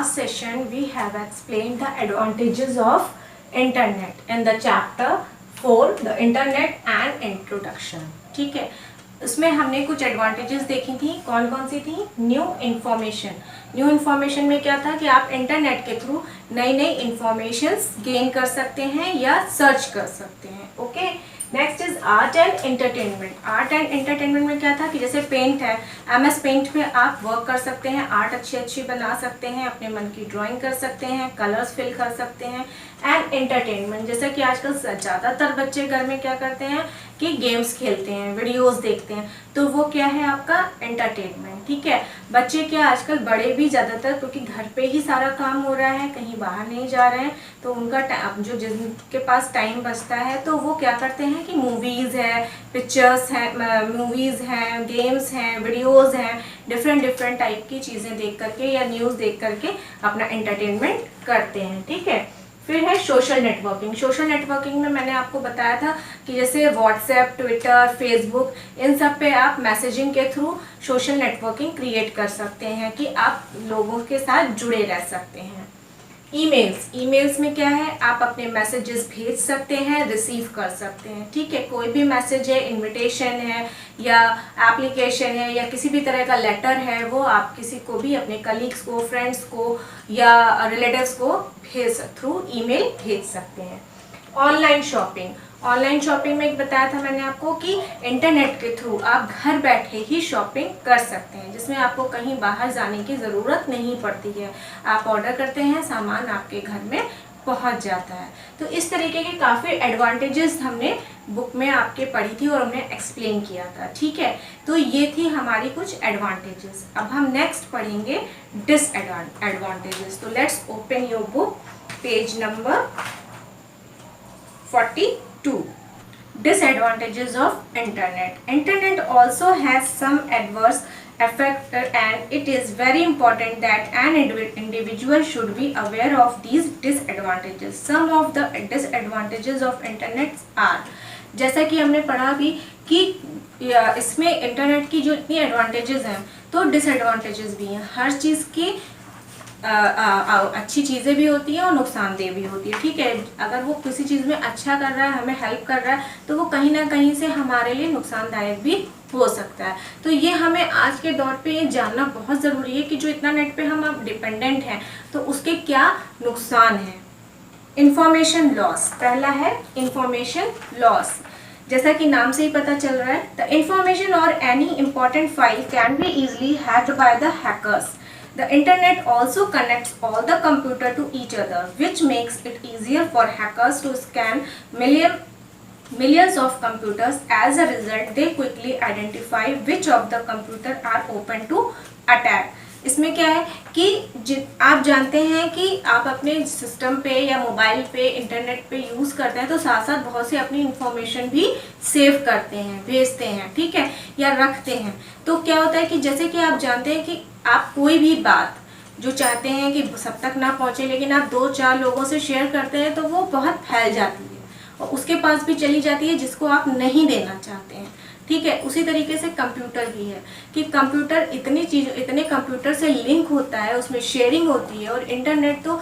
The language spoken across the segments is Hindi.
last session we have explained the advantages of internet in the chapter 4 the internet and introduction. ठीक है, उसमें हमने कुछ एडवांटेजेस देखी थी. कौन कौन सी थी? न्यू इन्फॉर्मेशन में क्या था कि आप इंटरनेट के थ्रू नई नई इंफॉर्मेशंस गेन कर सकते हैं या सर्च कर सकते हैं. Okay. Next is art and entertainment में क्या था कि जैसे पेंट है, MS पेंट में आप वर्क कर सकते हैं, आर्ट अच्छी बना सकते हैं, अपने मन की ड्राइंग कर सकते हैं, कलर्स फिल कर सकते हैं. एंड एंटरटेनमेंट जैसे कि आजकल ज़्यादातर बच्चे घर में क्या करते हैं कि गेम्स खेलते हैं, वीडियोस देखते हैं, तो वो क्या है आपका एंटरटेनमेंट. ठीक है, बच्चे क्या आजकल बड़े भी ज़्यादातर क्योंकि घर पे ही सारा काम हो रहा है, कहीं बाहर नहीं जा रहे हैं, तो उनका जो जिनके पास टाइम बचता है तो वो क्या करते हैं कि मूवीज़ है, पिक्चर्स हैं, मूवीज़ हैं, गेम्स हैं, वीडियोज़ हैं, डिफरेंट टाइप की चीज़ें देख करके या न्यूज़ देख करके अपना एंटरटेनमेंट करते हैं. ठीक है. फिर है सोशल नेटवर्किंग में मैंने आपको बताया था कि जैसे व्हाट्सएप, ट्विटर, फेसबुक, इन सब पे आप मैसेजिंग के थ्रू सोशल नेटवर्किंग क्रिएट कर सकते हैं कि आप लोगों के साथ जुड़े रह सकते हैं. ईमेल्स में क्या है, आप अपने मैसेजेस भेज सकते हैं, रिसीव कर सकते हैं. ठीक है, कोई भी मैसेज है, इनविटेशन है या एप्लीकेशन है या किसी भी तरह का लेटर है, वो आप किसी को भी अपने कलीग्स को, फ्रेंड्स को या रिलेटिव्स को थ्रू ईमेल भेज सकते हैं. ऑनलाइन शॉपिंग में बताया था मैंने आपको कि इंटरनेट के थ्रू आप घर बैठे ही शॉपिंग कर सकते हैं, जिसमें आपको कहीं बाहर जाने की ज़रूरत नहीं पड़ती है. आप ऑर्डर करते हैं, सामान आपके घर में पहुंच जाता है. तो इस तरीके के काफ़ी एडवांटेजेस हमने बुक में आपके पढ़ी थी और हमने एक्सप्लेन किया था. ठीक है, तो ये थी हमारी कुछ एडवांटेजेस. अब हम नेक्स्ट पढ़ेंगे डिसएडवांटेजेस. तो let's open your book, page number 42. Disadvantages of internet. Internet also has some adverse effect and it is very important that an individual should be aware of these disadvantages. Some of the disadvantages of internet are, जैसा कि हमने पढ़ा भी कि इसमें इंटरनेट की जो इतनी एडवांटेजेस हैं तो डिसएडवांटेजेस भी हैं. हर चीज़ की अच्छी चीज़ें भी होती हैं और नुकसानदेह भी होती है. ठीक है, अगर वो किसी चीज़ में अच्छा कर रहा है, हमें हेल्प कर रहा है, तो वो कहीं ना कहीं से हमारे लिए नुकसानदायक भी हो सकता है. तो ये हमें आज के दौर पे ये जानना बहुत ज़रूरी है कि जो इतना नेट पे हम अब डिपेंडेंट हैं तो उसके क्या नुकसान हैं. इंफॉर्मेशन लॉस, पहला है इंफॉर्मेशन लॉस. जैसा कि नाम से ही पता चल रहा है, द इंफॉर्मेशन और any important file can be easily hacked by the hackers. The internet also connects all the computer to each other, which makes it easier for hackers to scan millions of computers. As a result, they quickly identify which of the computer are open to attack. इसमें क्या है कि आप जानते हैं कि आप अपने सिस्टम पे या मोबाइल पे इंटरनेट पे यूज़ करते हैं तो साथ साथ बहुत से अपनी इंफॉर्मेशन भी सेव करते हैं, भेजते हैं. ठीक है, या रखते हैं. तो क्या होता है कि जैसे कि आप जानते हैं कि आप कोई भी बात जो चाहते हैं कि सब तक ना पहुँचे लेकिन आप 2-4 लोगों से शेयर करते हैं तो वो बहुत फैल जाती है और उसके पास भी चली जाती है जिसको आप नहीं देना चाहते हैं. ठीक है, उसी तरीके से कंप्यूटर भी है कि कंप्यूटर इतने कंप्यूटर से लिंक होता है, उसमें शेयरिंग होती है और इंटरनेट तो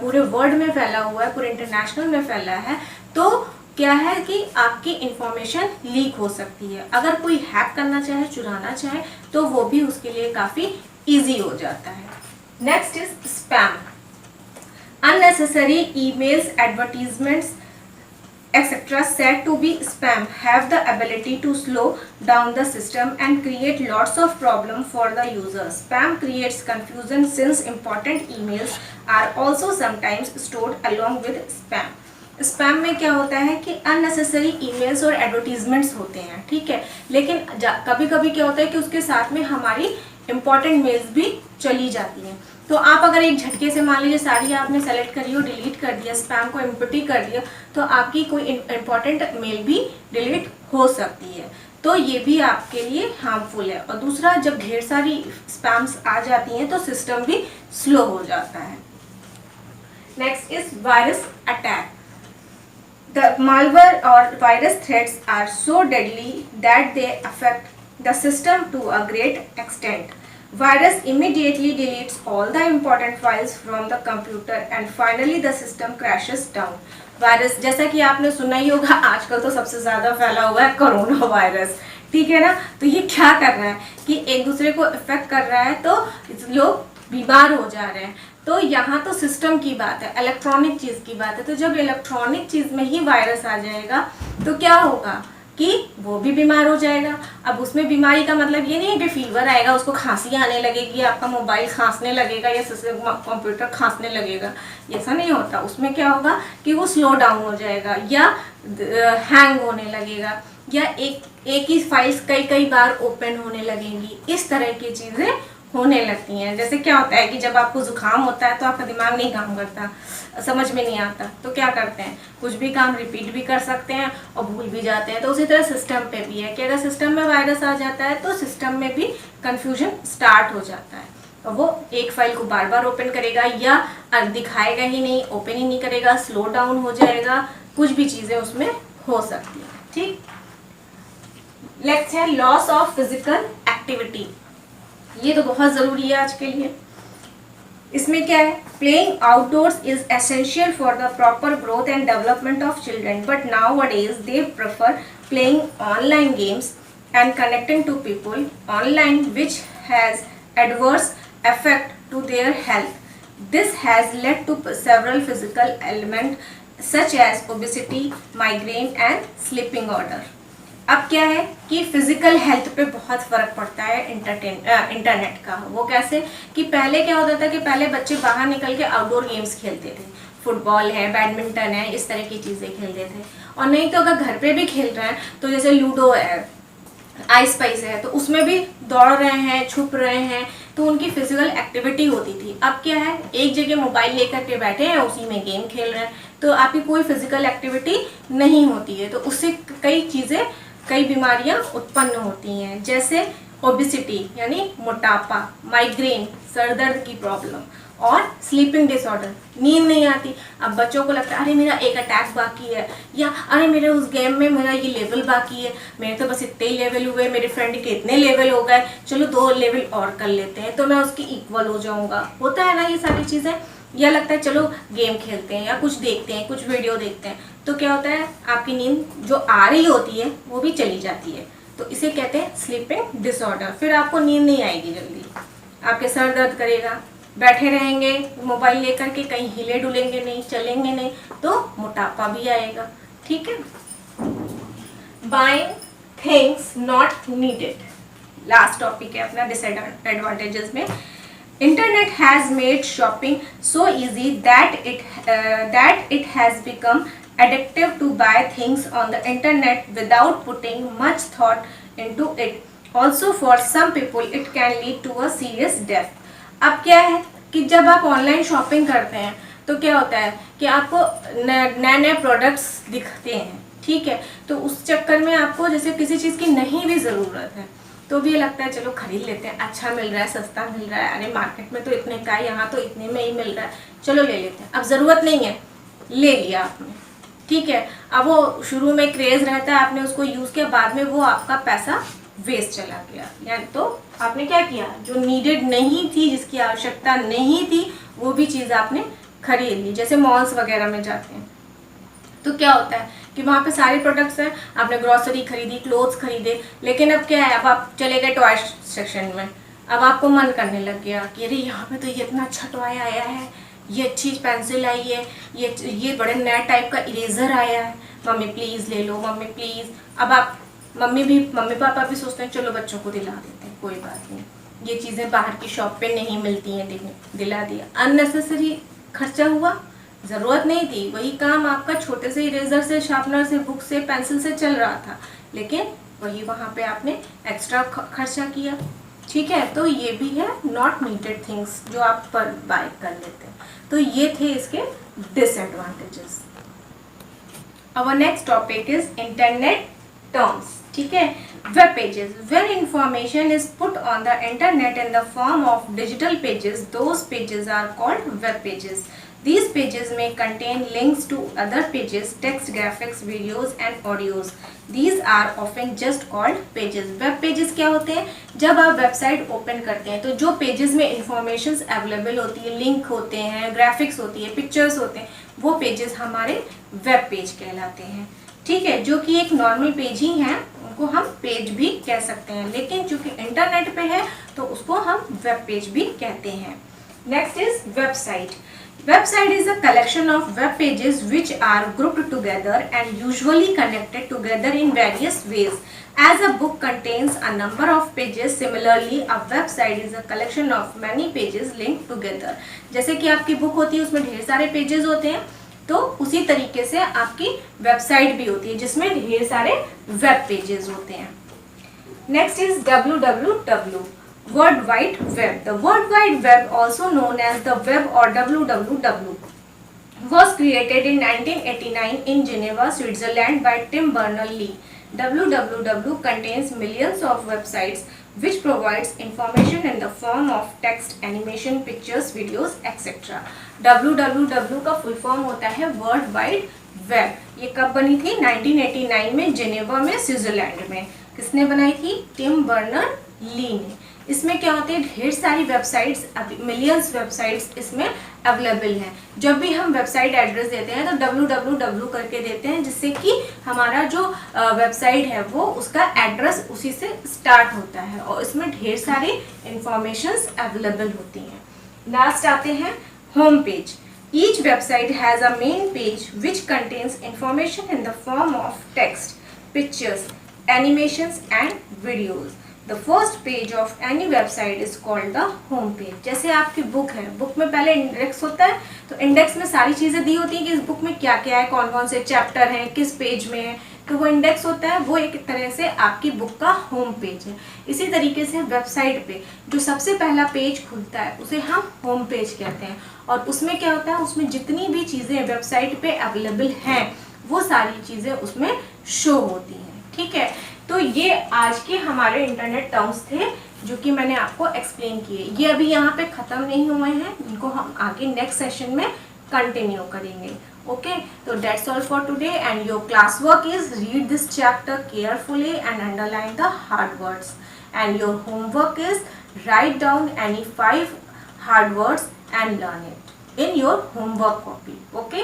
पूरे वर्ल्ड में फैला हुआ है, पूरे इंटरनेशनल में फैला है. तो क्या है कि आपकी इंफॉर्मेशन लीक हो सकती है. अगर कोई हैक करना चाहे, चुराना चाहे तो वो भी उसके लिए काफ़ी ईजी हो जाता है. Next is spam. Unnecessary emails, advertisements, etc. said to be spam have the ability to slow down the system and create lots of problem for the user. Spam creates confusion since important emails are also sometimes stored along with spam. Spam में क्या होता है कि अननेसेसरी ईमेल्स और एडवर्टीजमेंट्स होते हैं. ठीक है, लेकिन कभी कभी क्या होता है कि उसके साथ में हमारी इंपॉर्टेंट मेल्स भी चली जाती हैं. तो आप अगर एक झटके से मान लीजिए सारी आपने सेलेक्ट करी और डिलीट कर दिया, स्पैम को एम्प्टी कर दिया, तो आपकी कोई इंपॉर्टेंट मेल भी डिलीट हो सकती है. तो ये भी आपके लिए हार्मफुल है. और दूसरा, जब ढेर सारी स्पैम्स आ जाती हैं तो सिस्टम भी स्लो हो जाता है. Next is virus attack. The malware or virus threats are so deadly that they affect the system to a great extent. Virus immediately deletes all the important files from the computer and finally the system crashes down. Virus, जैसा कि आपने सुना ही होगा, आजकल तो सबसे ज़्यादा फैला हुआ है कोरोना वायरस, ठीक है ना। तो ये क्या कर रहा है कि एक दूसरे को इफेक्ट कर रहा है, तो लोग बीमार हो जा रहे हैं। तो यहाँ तो सिस्टम की बात है, इलेक्ट्रॉनिक चीज़ की बात है। तो जब इलेक्ट्रॉनिक चीज़ में ही वायरस आ जाएगा तो क्या होगा कि वो भी बीमार हो जाएगा। अब उसमें बीमारी का मतलब ये नहीं है कि फीवर आएगा, उसको खांसी आने लगेगी, आपका मोबाइल खांसने लगेगा या कंप्यूटर खांसने लगेगा, ऐसा नहीं होता। उसमें क्या होगा कि वो स्लो डाउन हो जाएगा या हैंग होने लगेगा या एक ही फाइल्स कई कई बार ओपन होने लगेंगी, इस तरह की चीज़ें होने लगती हैं। जैसे क्या होता है कि जब आपको जुकाम होता है तो आपका दिमाग नहीं काम करता, समझ में नहीं आता, तो क्या करते हैं, कुछ भी काम रिपीट भी कर सकते हैं और भूल भी जाते हैं। तो उसी तरह सिस्टम पे भी है कि अगर सिस्टम में वायरस आ जाता है तो सिस्टम में भी कंफ्यूजन स्टार्ट हो जाता है और वो एक फाइल को बार बार ओपन करेगा या दिखाएगा ही नहीं, ओपन ही नहीं करेगा, स्लो डाउन हो जाएगा, कुछ भी चीज़ें उसमें हो सकती हैं। ठीक, नेक्स्ट है लॉस ऑफ फिजिकल एक्टिविटी। ये तो बहुत ज़रूरी है आज के लिए। इसमें क्या है, playing outdoors is essential for the proper growth and development of children, but nowadays they prefer playing online games and connecting to people online, which has adverse effect to their health. This has led to several physical ailments such as obesity, migraine and sleeping disorder. अब क्या है कि फिजिकल हेल्थ पे बहुत फर्क पड़ता है इंटरनेट का। वो कैसे कि पहले क्या होता था कि पहले बच्चे बाहर निकल के आउटडोर गेम्स खेलते थे, फुटबॉल है, बैडमिंटन है, इस तरह की चीज़ें खेलते थे। और नहीं तो अगर घर पे भी खेल रहे हैं तो जैसे लूडो है, आई स्पाइस है, तो उसमें भी दौड़ रहे हैं, छुप रहे हैं, तो उनकी फिजिकल एक्टिविटी होती थी। अब क्या है, एक जगह मोबाइल लेकर के बैठे हैं, उसी में गेम खेल रहे हैं, तो आपकी कोई फिजिकल एक्टिविटी नहीं होती है। तो उससे कई चीज़ें, कई बीमारियां उत्पन्न होती हैं, जैसे ओबिसिटी यानी मोटापा, माइग्रेन सर दर्द की प्रॉब्लम और स्लीपिंग डिसऑर्डर, नींद नहीं आती। अब बच्चों को लगता है अरे मेरा एक अटैक बाकी है, या अरे मेरे उस गेम में मेरा ये लेवल बाकी है, मेरे तो बस इतने ही लेवल हुए, मेरे फ्रेंड के इतने लेवल हो गए, चलो 2 लेवल और कर लेते हैं तो मैं उसकी इक्वल हो जाऊंगा। होता है ना ये सारी चीज़ें। या लगता है चलो गेम खेलते हैं या कुछ देखते हैं, कुछ वीडियो देखते हैं, तो क्या होता है आपकी नींद जो आ रही होती है वो भी चली जाती है, तो इसे कहते हैं स्लीपिंग डिसऑर्डर। फिर आपको नींद नहीं आएगी जल्दी, आपके सर दर्द करेगा, बैठे रहेंगे मोबाइल लेकर के, कहीं हिले डुलेंगे नहीं, चलेंगे नहीं, तो मोटापा भी आएगा। ठीक है, buying things not needed, last topic है अपना डिसएडवांटेजेस में। Internet has made shopping so easy that it has become addictive to buy things on the internet without putting much thought into it. Also for some people it can lead to a serious death. अब क्या है कि जब आप ऑनलाइन शॉपिंग करते हैं तो क्या होता है कि आपको नए नए प्रोडक्ट्स दिखते हैं, ठीक है, तो उस चक्कर में आपको जैसे किसी चीज़ की नहीं भी ज़रूरत है तो भी लगता है चलो खरीद लेते हैं, अच्छा मिल रहा है, सस्ता मिल रहा है, अरे मार्केट में तो इतने का है, यहाँ तो इतने में ही मिल रहा है, चलो ले लेते हैं। अब ज़रूरत नहीं है, ले लिया आपने, ठीक है। अब वो शुरू में क्रेज़ रहता है, आपने उसको यूज़ किया, बाद में वो आपका पैसा वेस्ट चला गया, यानी तो आपने क्या किया, जो नीडेड नहीं थी, जिसकी आवश्यकता नहीं थी, वो भी चीज़ आपने खरीद ली। जैसे मॉल्स वगैरह में जाते हैं तो क्या होता है कि वहाँ पे सारे प्रोडक्ट्स हैं, आपने ग्रॉसरी खरीदी, क्लोथ्स खरीदे, लेकिन अब क्या है, अब आप चले गए टॉय सेक्शन में, अब आपको मन करने लग गया कि अरे यहाँ पे तो ये इतना अच्छा टॉय आया है, ये अच्छी पेंसिल आई है, ये बड़े नया टाइप का इरेज़र आया है, मम्मी प्लीज़ ले लो, मम्मी प्लीज़। अब आप मम्मी पापा भी सोचते हैं चलो बच्चों को दिला देते हैं, कोई बात नहीं, ये चीज़ें बाहर की शॉप पे नहीं मिलती हैं, दिला दिया। अननेसेसरी खर्चा हुआ, ज़रूरत नहीं थी, वही काम आपका छोटे से इरेज़र से, शार्पनर से, बुक से, पेंसिल से चल रहा था, लेकिन वही वहाँ पे आपने एक्स्ट्रा खर्चा किया, ठीक है। तो ये भी है नॉट नीडेड थिंग्स जो आप पर बाय कर लेते हैं। तो ये थे इसके disadvantages. Our next topic is internet terms, ठीक है। Web pages, when information is put on the internet in the form of digital pages, those pages are called web pages. These pages may contain links to other pages, text, graphics, videos and audios. These are often just called pages. Web pages क्या होते हैं? जब आप वेबसाइट ओपन करते हैं तो जो पेजेस में इंफॉर्मेशन अवेलेबल होती है, लिंक होते हैं, ग्राफिक्स होती है, पिक्चर्स होते हैं, वो पेजेस हमारे वेब पेज कहलाते हैं. ठीक है, जो कि एक नॉर्मल पेज ही है, उनको हम पेज भी कह सकते हैं, लेकिन चूंकि इंटरनेट पे है तो उसको हम वेब पेज भी कहते हैं. Next is website. Website is a collection of web pages which are grouped together and usually connected together in various ways. As a book contains a number of pages, similarly a website is a collection of many pages linked together. जैसे कि आपकी बुक होती है उसमें ढेर सारे पेजेस होते हैं, तो उसी तरीके से आपकी वेबसाइट भी होती है जिसमें ढेर सारे वेब पेजेस होते हैं. Next is www. World Wide Web. The World Wide Web, also known as the web or WWW, was created in 1989 in Geneva, Switzerland by Tim Berners-Lee. WWW contains millions of websites which provides information in the form of text, animation, pictures, videos, etc. WWW का फुल फॉर्म होता है वर्ल्ड वाइड वेब. ये कब बनी थी? 1989 में जेनेवा में, स्विट्जरलैंड में. किसने बनाई थी? टिम बर्नर ली ने. इसमें क्या होते हैं? ढेर सारी वेबसाइट्स, मिलियंस वेबसाइट्स इसमें अवेलेबल हैं. जब भी हम वेबसाइट एड्रेस देते हैं तो www करके देते हैं, जिससे कि हमारा जो वेबसाइट है वो उसका एड्रेस उसी से स्टार्ट होता है और इसमें ढेर सारी इंफॉर्मेशंस अवेलेबल होती हैं. लास्ट आते हैं home page. Each website has a main page which contains information in the form of text, pictures, animations and videos. The first page of any website is called the home page. जैसे आपकी बुक है, बुक में पहले इंडेक्स होता है, तो इंडेक्स में सारी चीज़ें दी होती हैं कि इस बुक में क्या क्या है, कौन कौन से चैप्टर हैं, किस पेज में है, तो वो इंडेक्स होता है. वो एक तरह से आपकी बुक का होम पेज है. इसी तरीके से वेबसाइट पे जो सबसे पहला पेज खुलता है उसे हम होम पेज कहते हैं, और उसमें क्या होता है? उसमें जितनी भी चीज़ें वेबसाइट पे अवेलेबल हैं वो सारी चीज़ें उसमें शो होती हैं. ठीक है, तो ये आज के हमारे इंटरनेट टर्म्स थे जो कि मैंने आपको एक्सप्लेन किए. ये अभी यहाँ पे ख़त्म नहीं हुए हैं, इनको हम आगे नेक्स्ट सेशन में कंटिन्यू करेंगे. ओके, तो that's all for today and your class work is read this chapter carefully and underline the hard words, and your homework is write down any 5 hard words and learn it in your homework copy. Okay.